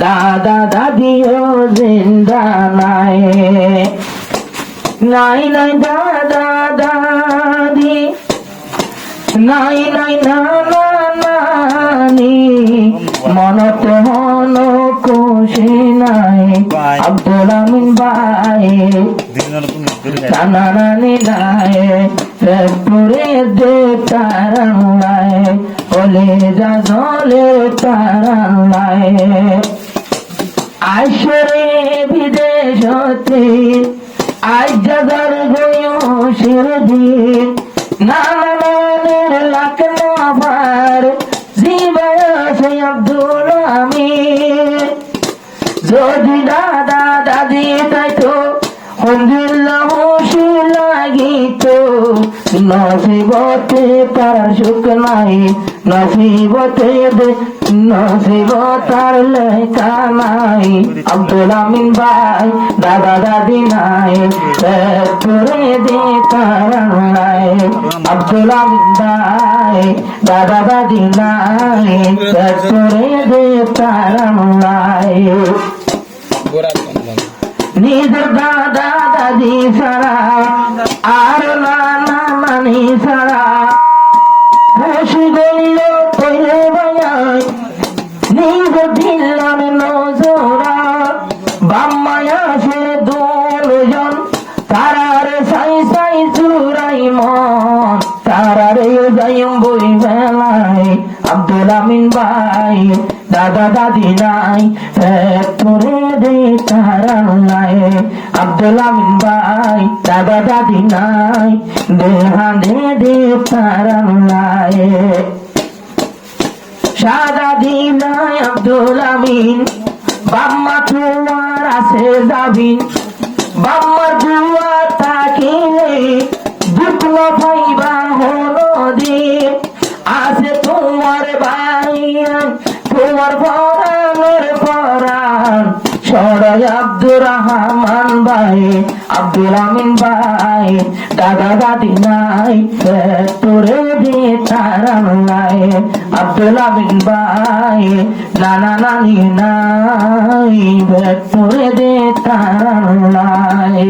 দাদা দাদিও জিন্দা নাই, নাই নাই দাদা দাদি, নাই নাই নানা নানি, মনত মন খুশি নাই। আব্দুল আমিন ভাই নানা নানি নাই, ফেব্রুয়ারি দে তারাই বলে যা জলে তারাই। আইসরে বিদেশ হতে আজ জাগার বয়সের দিন, নানা নানের লাখ নাবার জীবয়সে আব্দুল আমিন। যদি দাদা দাদি তাইতো আলহামদুলিল্লাহ খুশি লাগিত, নসিবতে তার সুখ নাই, নসিবতে নসিব তার লেখা নাই। আব্দুল আমিন ভাই দাদা দাদি নাই, করে দে তার নাই। আব্দুল আমিন ভাই দাদা দাদি নাই, করে দে তার নাই। নিজের দাদা দাদি ছাড়া আর নানা নানি ছাড়া খুশি গইল কইলে ভাই নিজের দিলাম নজরা। বাম্মায়া সে দুজন তারারে সাই সাই চুরাই মন, তারারে যাইম বই বেলায়। আব্দুল আমিন ভাই দাদা দাদি নাই, করে দে তারা নাই। আব্দুল আমিন ভাই দাদা দাদি নাই, দেহা দে তারা নাই। সাদা দিনাই আব্দুল আমিন, বাম্মা তোমার আছে যাবিন। বাম্মার দুয়া তাকিলে দুঃখ পাইবা হলো দিন, আছে তোমার ভাই তোমার পরাণের পরাণ সরাই আব্দুর রহমান ভাই। আব্দুল আমিন ভাই দাদা দাদি নাই, তোরে দিয়ে তারা নাই। আব্দুল আমিন ভাই নানা নানি নাই, তোরে দিয়ে তারা নাই।